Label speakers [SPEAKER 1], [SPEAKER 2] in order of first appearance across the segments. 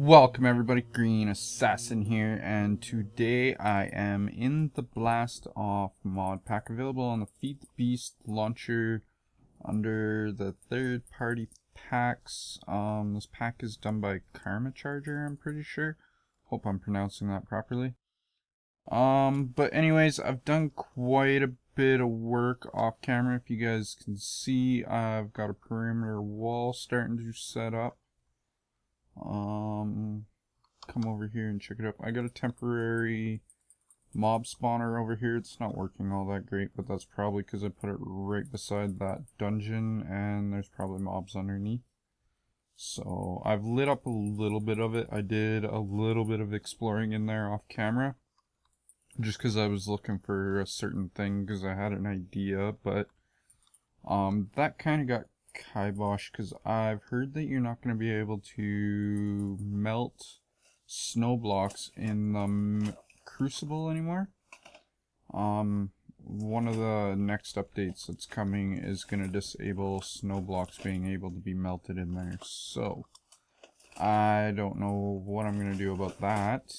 [SPEAKER 1] Welcome everybody, Green Assassin here, and today I am in the Blast Off mod pack available on the Feed the Beast launcher under the third-party packs. This pack is done by Karmarcharger, I'm pretty sure. Hope I'm pronouncing that properly. But anyways, I've done quite a bit of work off camera. If you guys can see, I've got a perimeter wall starting to set up. Come over here and check it out. I got a temporary mob spawner over here. It's not working all that great, but that's probably because I put it right beside that dungeon and there's probably mobs underneath. So I've lit up a little bit of it. I did a little bit of exploring in there off camera just because I was looking for a certain thing because I had an idea, but that kind of got kibosh because I've heard that you're not going to be able to melt snow blocks in the Crucible anymore. One of the next updates that's coming is going to disable snow blocks being able to be melted in there, so I don't know what I'm going to do about that.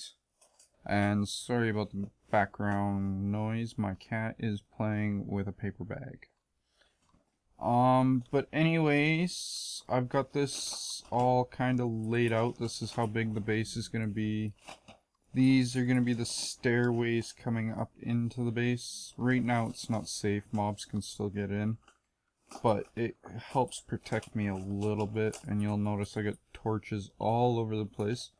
[SPEAKER 1] And sorry about the background noise, my cat is playing with a paper bag. But anyways, I've got this all kind of laid out. This is how big the base is going to be. These are going to be the stairways coming up into the base. Right now it's not safe, mobs can still get in, but it helps protect me a little bit, and you'll notice I got torches all over the place.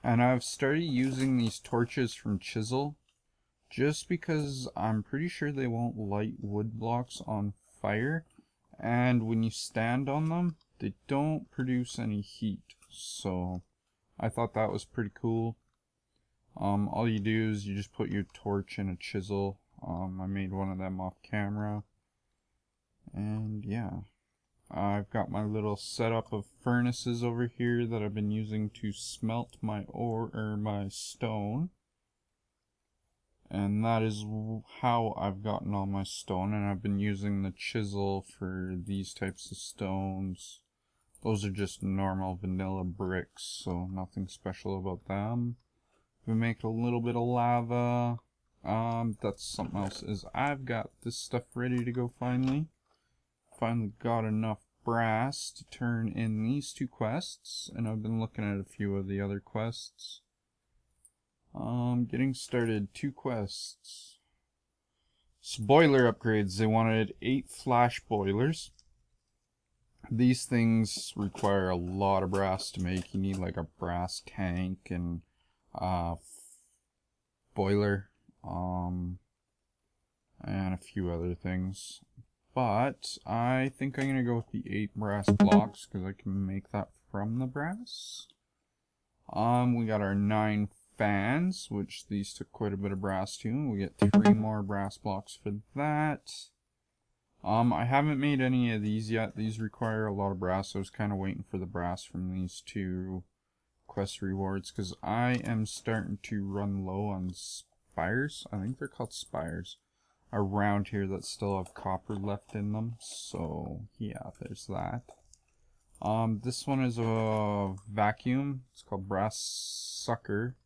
[SPEAKER 1] And I've started using these torches from Chisel, just because I'm pretty sure they won't light wood blocks on fire. And when you stand on them, they don't produce any heat. So I thought that was pretty cool. All you do is you just put your torch in a chisel. I made one of them off camera. And yeah, I've got my little setup of furnaces over here that I've been using to smelt my ore or my stone. And that is how I've gotten all my stone, and I've been using the chisel for these types of stones. Those are just normal vanilla bricks, so nothing special about them. We make a little bit of lava. That's something else, is I've got this stuff ready to go finally. Finally got enough brass to turn in these two quests, and I've been looking at a few of the other quests. Getting started, 2 quests. So boiler upgrades, they wanted 8 flash boilers. These things require a lot of brass to make. You need like a brass tank and boiler, and a few other things. But I think I'm gonna go with the 8 brass blocks because I can make that from the brass. We got our 9 fans, which these took quite a bit of brass too. We get 3 more brass blocks for that. I haven't made any of these yet. These require a lot of brass. I was kind of waiting for the brass from these 2 quest rewards because I am starting to run low on spires. I think they're called spires around here that still have copper left in them. So yeah, there's that. This one is a vacuum. It's called Brass Sucker.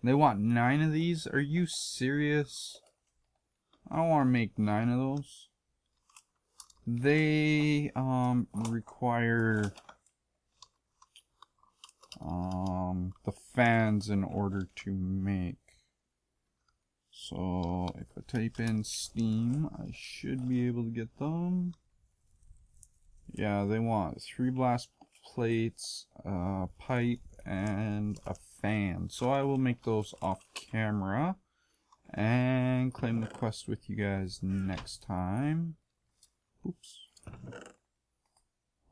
[SPEAKER 1] They want 9 of these? Are you serious? I don't want to make 9 of those. They require the fans in order to make. So if I type in Steam, I should be able to get them. Yeah, they want 3 blast plates, a pipe, and a fan. So I will make those off camera and claim the quest with you guys next time. Oops.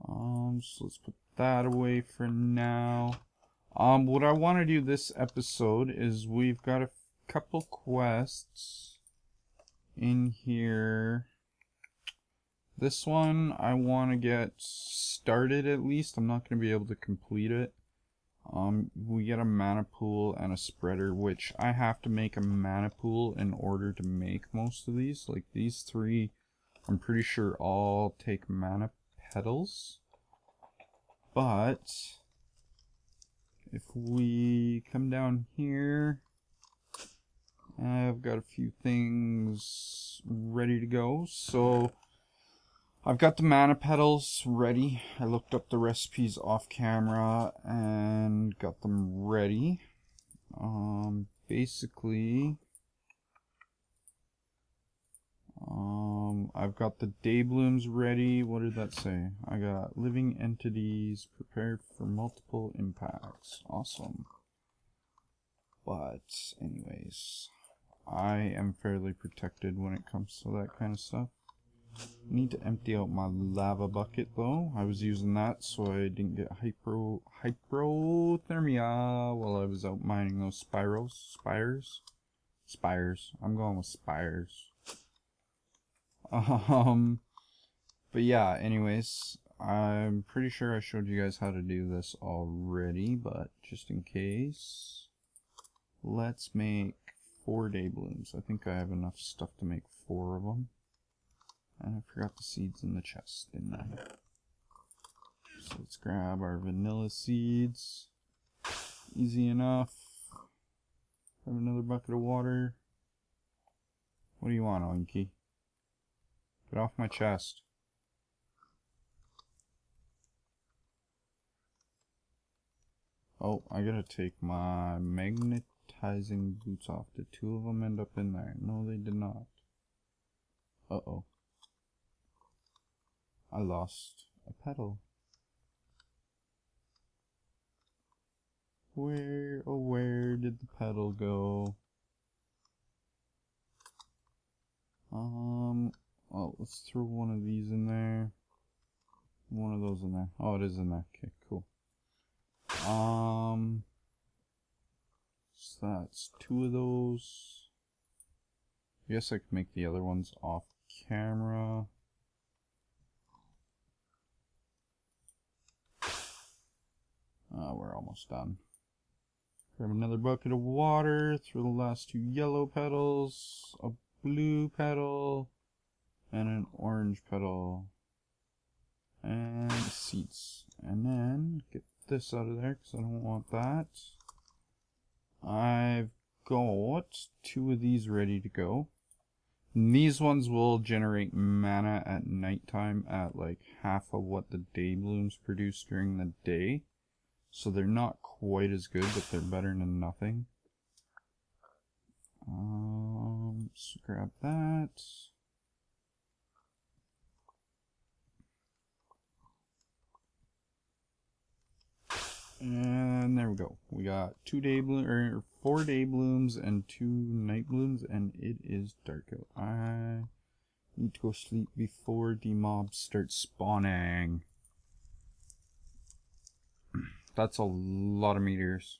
[SPEAKER 1] So let's put that away for now. What I want to do this episode is we've got a couple quests in here. This one I want to get started at least. I'm not going to be able to complete it. We get a mana pool and a spreader, which I have to make a mana pool in order to make most of these. Like these 3, I'm pretty sure all take mana petals. But if we come down here, I've got a few things ready to go. So I've got the mana petals ready. I looked up the recipes off camera and got them ready. Basically, I've got the day blooms ready. What did that say? I got living entities prepared for multiple impacts. Awesome. But anyways, I am fairly protected when it comes to that kind of stuff. Need to empty out my lava bucket though. I was using that so I didn't get hypothermia while I was out mining those spires. I'm going with spires. But yeah, anyways, I'm pretty sure I showed you guys how to do this already, but just in case, let's make 4 day blooms. I think I have enough stuff to make 4 of them. And I forgot the seeds in the chest, didn't I? So let's grab our vanilla seeds. Easy enough. Have another bucket of water. What do you want, Oinky? Get off my chest. Oh, I gotta take my magnetizing boots off. Did 2 of them end up in there? No, they did not. Uh-oh. I lost a petal. Where, oh where did the petal go? Well, let's throw one of these in there. One of those in there. Oh, it is in there. Okay, cool. So that's 2 of those. I guess I could make the other ones off camera. We're almost done. Grab another bucket of water, throw the last 2 yellow petals, a blue petal, and an orange petal, and seeds. And then get this out of there because I don't want that. I've got 2 of these ready to go. And these ones will generate mana at nighttime at like half of what the day blooms produce during the day. So they're not quite as good, but they're better than nothing. So grab that. And there we go. We got 4 day blooms and 2 night blooms, and it is dark out. I need to go sleep before the mobs start spawning. That's a lot of meteors.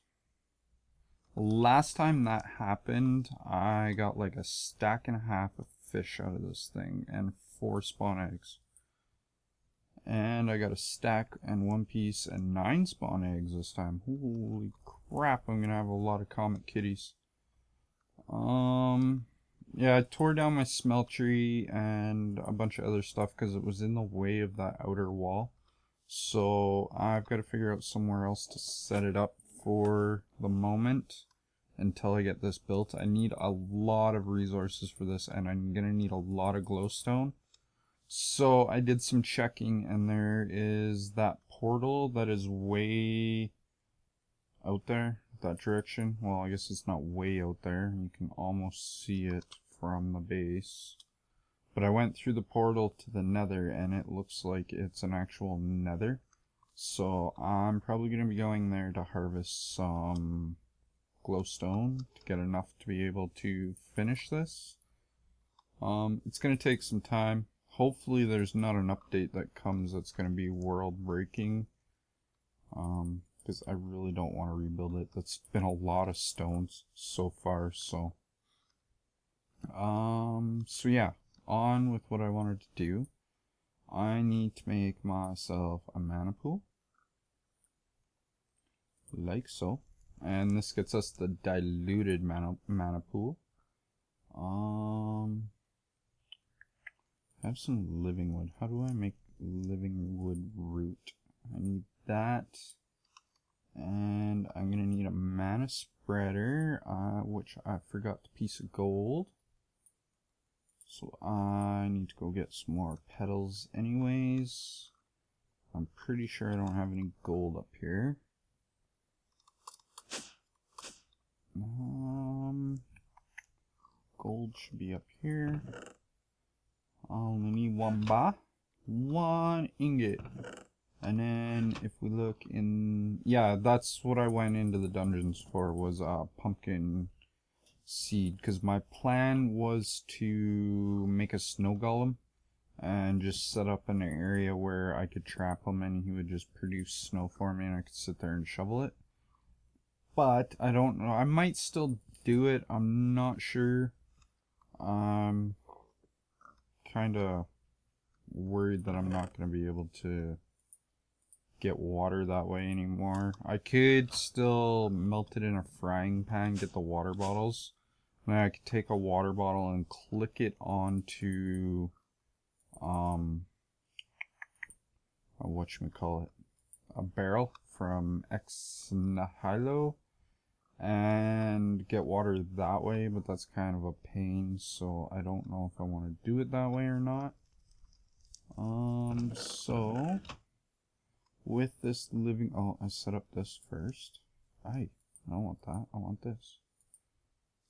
[SPEAKER 1] Last time that happened, I got like a stack and a half of fish out of this thing and 4 spawn eggs. And I got a stack and 1 piece and 9 spawn eggs this time. Holy crap, I'm gonna have a lot of comet kitties. Yeah, I tore down my smeltery and a bunch of other stuff because it was in the way of that outer wall. So I've got to figure out somewhere else to set it up for the moment until I get this built. I need a lot of resources for this, and I'm going to need a lot of glowstone. So I did some checking, and there is that portal that is way out there, that direction. Well, I guess it's not way out there. You can almost see it from the base. But I went through the portal to the nether, and it looks like it's an actual nether. So I'm probably going to be going there to harvest some glowstone to get enough to be able to finish this. It's going to take some time. Hopefully there's not an update that comes that's going to be world breaking. Because I really don't want to rebuild it. That's been a lot of stones so far, so. So yeah. On with what I wanted to do. I need to make myself a mana pool. Like so. And this gets us the diluted mana pool. I have some living wood. How do I make living wood root? I need that. And I'm mana spreader, which I forgot the piece of gold. So I need to go get some more petals anyways. I'm pretty sure I don't have any gold up here. Gold should be up here. I only need one ingot. And then if we look in, yeah, that's what I went into the dungeons for, was pumpkin seed, because my plan was to make a snow golem and just set up an area where I could trap him and he would just produce snow for me and I could sit there and shovel it. But I don't know, I might still do it, I'm not sure. I'm kind of worried that I'm not going to be able to get water that way anymore. I could still melt it in a frying pan, get the water bottles. Then I could take a water bottle and click it onto whatchamacallit, a barrel from Ex Nihilo and get water that way, but that's kind of a pain, so I don't know if I want to do it that way or not. So with this living, oh, I set up this first. I don't want that, I want this.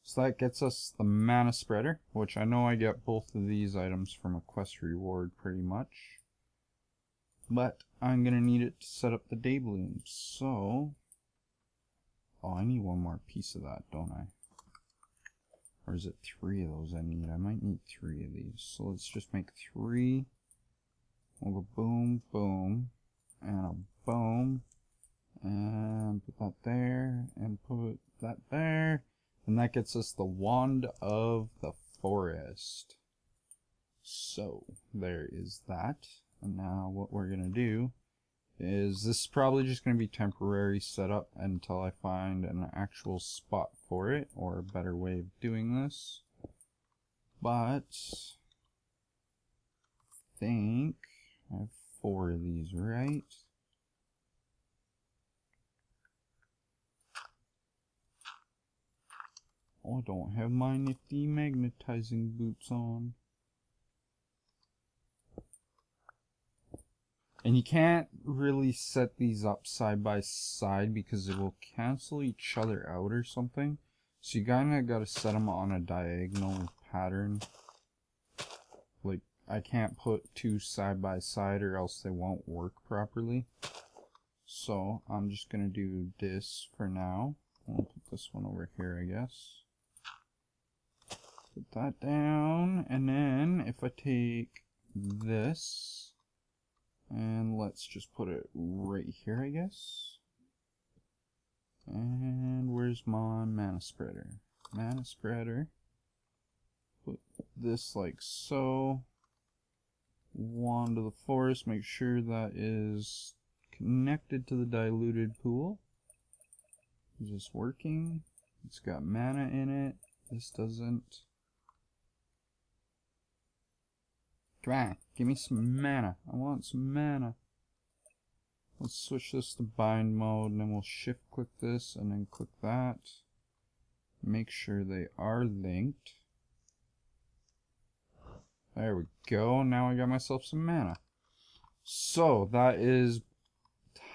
[SPEAKER 1] So that gets us the mana spreader, which I know I get both of these items from a quest reward pretty much. But I'm gonna need it to set up the day bloom, so... Oh, I need one more piece of that, don't I? Or is it 3 of those I need? I might need 3 of these. So let's just make 3. We'll go boom, boom, and a boom, and put that there, and put that there. And that gets us the Wand of the Forest. So, there is that. And now what we're going to do is, this is probably just going to be temporary setup until I find an actual spot for it, or a better way of doing this. But, I think I have 4 of these, right? Oh, I don't have my nifty magnetizing boots on. And you can't really set these up side by side because it will cancel each other out or something. So you kinda gotta set them on a diagonal pattern. Like, I can't put 2 side by side or else they won't work properly. So I'm just gonna do this for now. I'll put this one over here, I guess. Put that down, and then if I take this, and let's just put it right here, I guess. And where's my mana spreader? Mana spreader. Put this like so. Wand of the Forest, make sure that is connected to the diluted pool. Is this working? It's got mana in it. This doesn't. Come on, give me some mana. I want some mana. Let's switch this to bind mode, and then we'll shift click this, and then click that. Make sure they are linked. There we go. Now I got myself some mana. So that is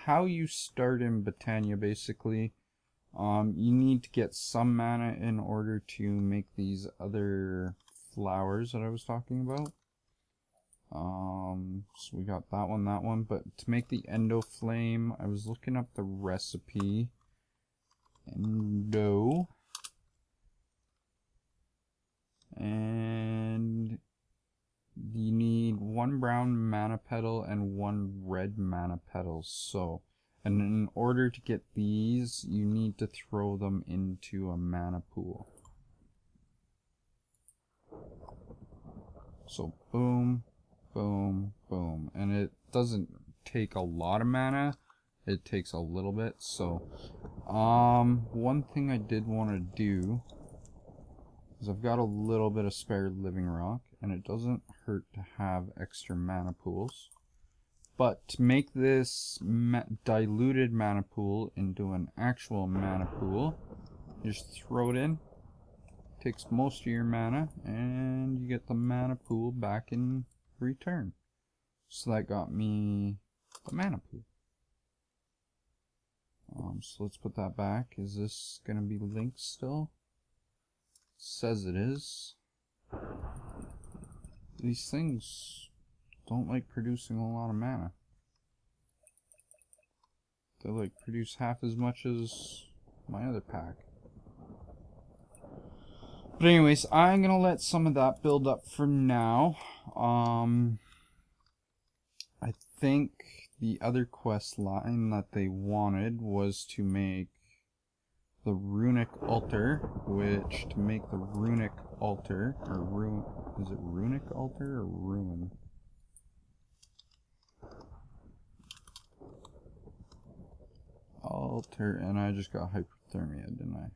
[SPEAKER 1] how you start in Botania, basically. You need to get some mana in order to make these other flowers that I was talking about. So we got that one, but to make the endo flame, I was looking up the recipe. Endo. And you need 1 brown mana petal and 1 red mana petal. So, and in order to get these, you need to throw them into a mana pool. So boom, boom, boom. And it doesn't take a lot of mana, it takes a little bit. So one thing I did want to do is I've got a little bit of spare living rock, and it doesn't hurt to have extra mana pools. But to make this diluted mana pool into an actual mana pool, You just throw it in. Takes most of your mana, and you get the mana pool back in return. So that got me the mana pool. So let's put that back. Is this gonna be linked still? It says it is. These things don't like producing a lot of mana. They like produce half as much as my other pack. But anyways, I'm gonna let some of that build up for now. I think the other quest line that they wanted was to make the runic altar, which to make the runic altar, or is it runic altar or ruin? Altar, and I just got hypothermia, didn't I?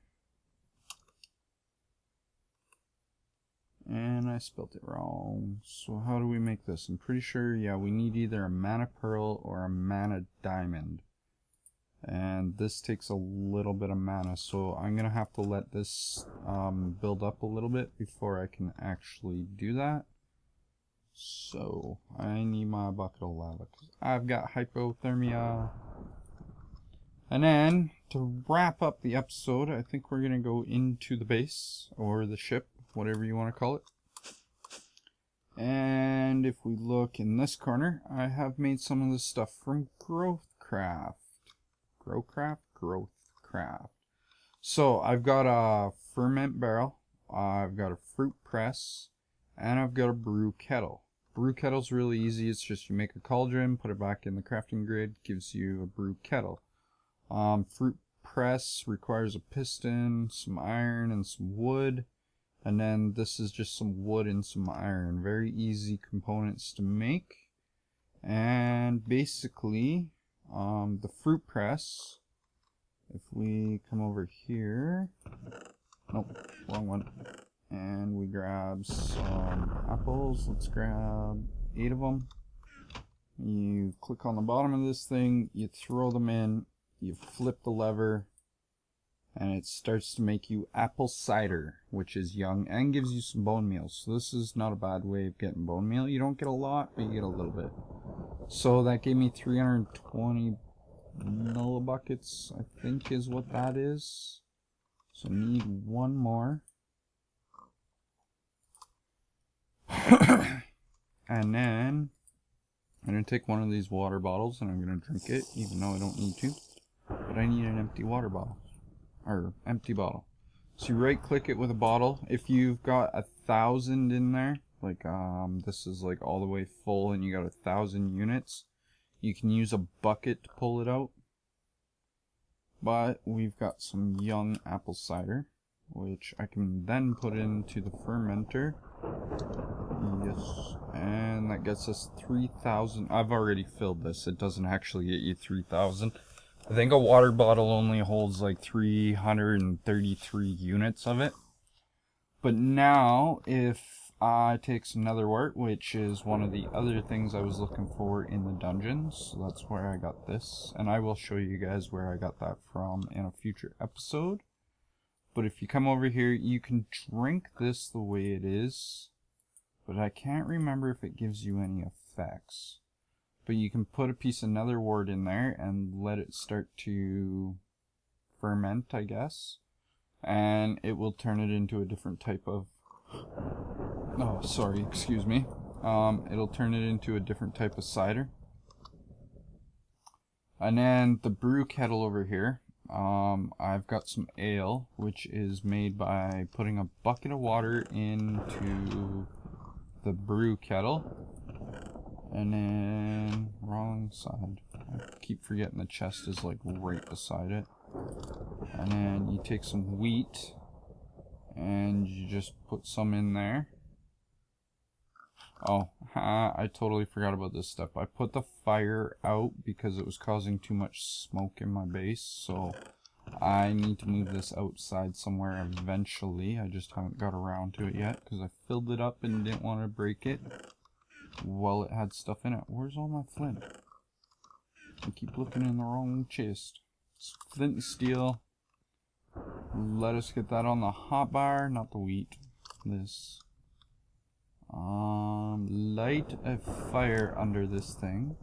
[SPEAKER 1] And I spelled it wrong. So how do we make this? I'm pretty sure, yeah, we need either a mana pearl or a mana diamond. And this takes a little bit of mana, so I'm gonna have to let this build up a little bit before I can actually do that. So I need my bucket of lava because I've got hypothermia. And then to wrap up the episode, I think we're gonna go into the base or the ship, whatever you want to call it. And if we look in this corner, I have made some of this stuff from Growthcraft. Growthcraft. So I've got a ferment barrel, I've got a fruit press, and I've got a brew kettle. Brew kettle's really easy. It's just you make a cauldron, put it back in the crafting grid, gives you a brew kettle. Fruit press requires a piston, some iron, and some wood. And then this is just some wood and some iron. Very easy components to make. And basically, the fruit press, if we come over here, nope, wrong one. And we grab some apples. Let's grab 8 of them. You click on the bottom of this thing, you throw them in, you flip the lever, and it starts to make you apple cider, which is young and gives you some bone meal. So this is not a bad way of getting bone meal. You don't get a lot, but you get a little bit. So that gave me 320 millibuckets, I think is what that is. So I need one more. And then I'm going to take one of these water bottles and I'm going to drink it, even though I don't need to. But I need an empty water bottle. Or empty bottle. So you right click it with a bottle. If you've got 1,000 in there, like this is like all the way full and you got 1,000 units, you can use a bucket to pull it out. But we've got some young apple cider, which I can then put into the fermenter. Yes, and that gets us 3,000. I've already filled this. It doesn't actually get you 3,000. I think a water bottle only holds like 333 units of it. But now, if I take some nether wart, which is one of the other things I was looking for in the dungeons, so that's where I got this. And I will show you guys where I got that from in a future episode. But if you come over here, you can drink this the way it is. But I can't remember if it gives you any effects. But you can put a piece of nether wart in there and let it start to ferment, I guess. And it will turn it into a different type of... Oh, sorry, excuse me. It'll turn it into a different type of cider. And then the brew kettle over here. I've got some ale, which is made by putting a bucket of water into the brew kettle. And then, wrong side. I keep forgetting the chest is like right beside it. And then you take some wheat and you just put some in there. Oh, I totally forgot about this step. I put the fire out because it was causing too much smoke in my base. So I need to move this outside somewhere eventually. I just haven't got around to it yet because I filled it up and didn't want to break it while it had stuff in it. Where's all my flint? I keep looking in the wrong chest. It's flint and steel. Let us get that on the hot bar, not the wheat. This. Light a fire under this thing.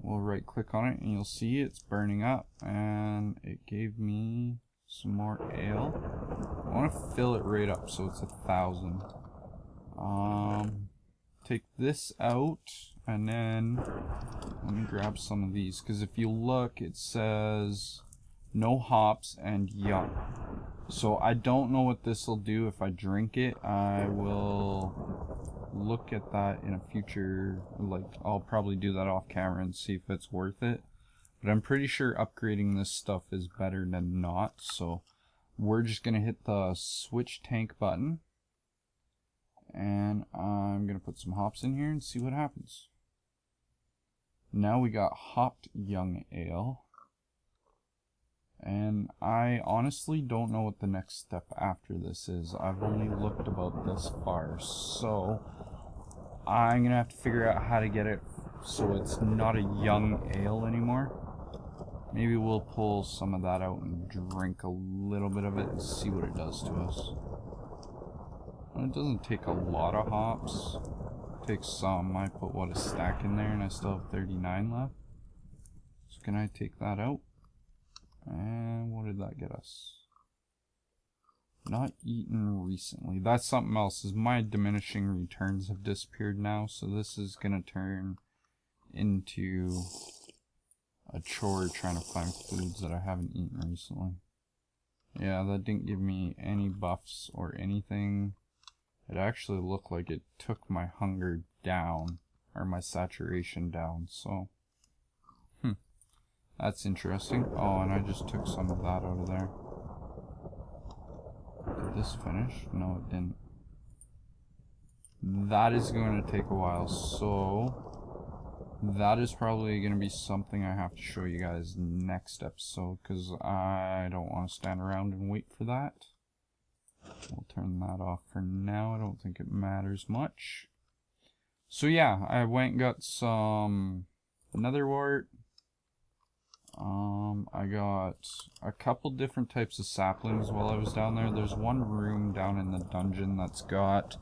[SPEAKER 1] We'll right click on it and you'll see it's burning up, and it gave me some more ale. I want to fill it right up so it's 1,000. Take this out, and then let me grab some of these, because if you look, it says no hops and young. So I don't know what this will do if I drink it. I will look at that in a future, like I'll probably do that off camera and see if it's worth it. But I'm pretty sure upgrading this stuff is better than not. So we're just gonna hit the switch tank button, and I'm gonna put some hops in here and see what happens. Now we got hopped young ale. And I honestly don't know what the next step after this is. I've only looked about this far, so I'm gonna have to figure out how to get it so it's not a young ale anymore. Maybe we'll pull some of that out and drink a little bit of it and see what it does to us. It doesn't take a lot of hops. It takes some. I put, what, a stack in there, and I still have 39 left. So can I take that out? And what did that get us? Not eaten recently. That's something else, is my diminishing returns have disappeared now, so this is gonna turn into a chore trying to find foods that I haven't eaten recently. Yeah, that didn't give me any buffs or anything. It actually looked like it took my hunger down, or my saturation down, so that's interesting. Oh, and I just took some of that out of there. Did this finish? No, it didn't. That is going to take a while, so that is probably going to be something I have to show you guys next episode, because I don't want to stand around and wait for that. We'll turn that off for now. I don't think it matters much. So yeah, I went and got some netherwort. I got a couple different types of saplings while I was down there. There's one room down in the dungeon that's got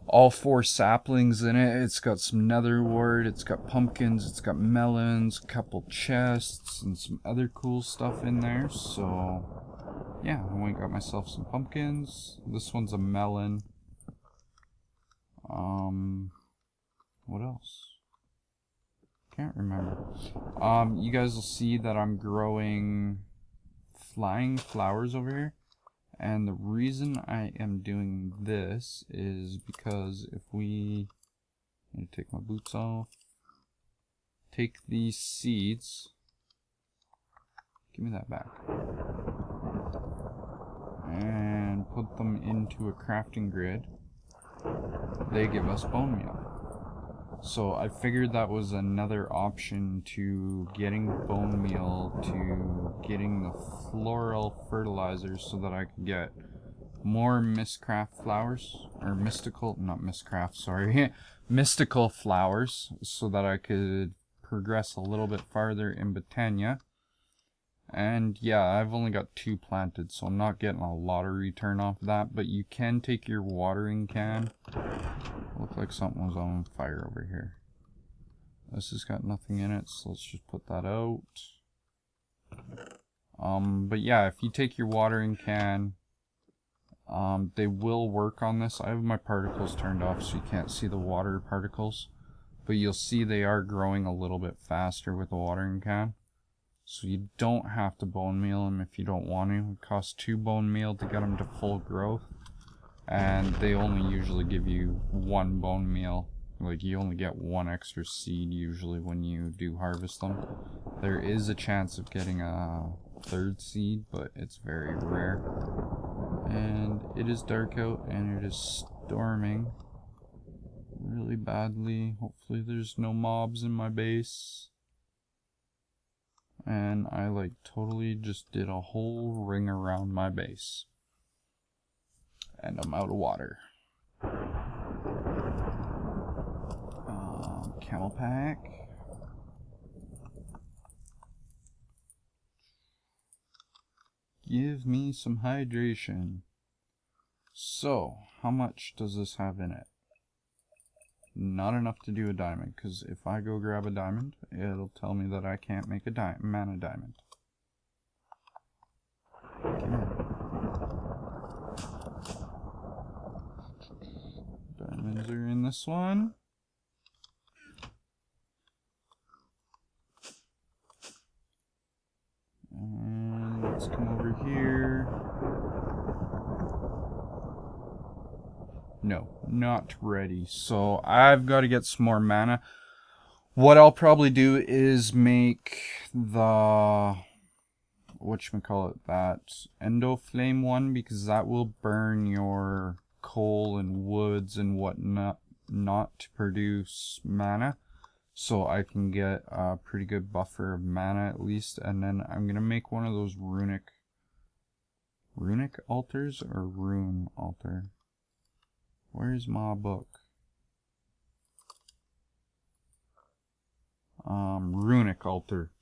[SPEAKER 1] all 4 saplings in it. It's got some netherwort, it's got pumpkins, it's got melons, a couple chests, and some other cool stuff in there. So yeah, I went and got myself some pumpkins. This one's a melon. What else? Can't remember. You guys will see that I'm growing flying flowers over here, and the reason I am doing this is because if we, I'm gonna take my boots off, take these seeds, give me that back, and put them into a crafting grid, they give us bone meal. So I figured that was another option to getting bone meal, to getting the floral fertilizers, so that I could get more Mistcraft flowers, or mystical, not Mistcraft, sorry, mystical flowers, so that I could progress a little bit farther in Botania. And yeah, I've only got 2 planted, so I'm not getting a lot of return off of that, but you can take your watering can. Looked like something was on fire over here. This has got nothing in it, so let's just put that out. But yeah, if you take your watering can, they will work on this. I have my particles turned off so you can't see the water particles, but you'll see they are growing a little bit faster with the watering can. So you don't have to bone meal them if you don't want to. It costs 2 bone meal to get them to full growth. And they only usually give you 1 bone meal. Like, you only get 1 extra seed usually when you do harvest them. There is a chance of getting a 3rd seed, but it's very rare. And it is dark out and it is storming really badly. Hopefully there's no mobs in my base. And I like totally just did a whole ring around my base. And I'm out of water. Camel pack. Give me some hydration. So, how much does this have in it? Not enough to do a diamond, because if I go grab a diamond, it'll tell me that I can't make a mana diamond. Diamonds are in this one. And let's come over here. No, not ready. So I've got to get some more mana. What I'll probably do is make the whatchamacallit, that endo flame one, because that will burn your coal and woods and whatnot not to produce mana. So I can get a pretty good buffer of mana at least. And then I'm gonna make one of those runic altars, or rune altar. Where's my book? Runic altar.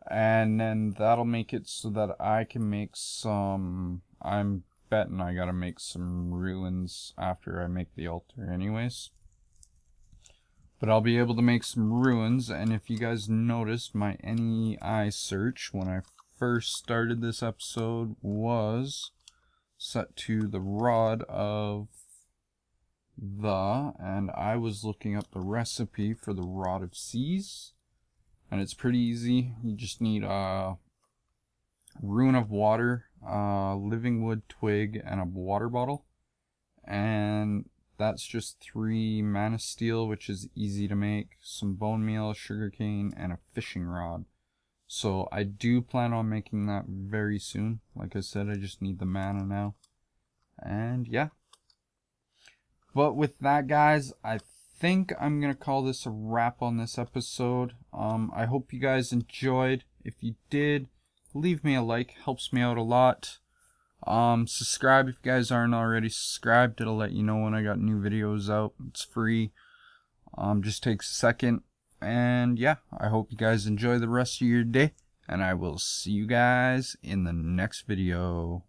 [SPEAKER 1] And then that'll make it so that I can make some, I'm betting I gotta make some ruins after I make the altar anyways. But I'll be able to make some ruins, and if you guys noticed, my NEI search when I first started this episode was set to the rod of the, and I was looking up the recipe for the rod of seas, and it's pretty easy. You just need a rune of water, living wood twig, and a water bottle, and that's just 3 mana steel, which is easy to make, some bone meal, sugarcane, and a fishing rod. So I do plan on making that very soon. Like I said, I just need the mana now. And yeah. But with that, guys, I think I'm going to call this a wrap on this episode. I hope you guys enjoyed. If you did, leave me a like. Helps me out a lot. Subscribe if you guys aren't already subscribed. It'll let you know when I got new videos out. It's free. Just takes a second. And yeah, I hope you guys enjoy the rest of your day, and I will see you guys in the next video.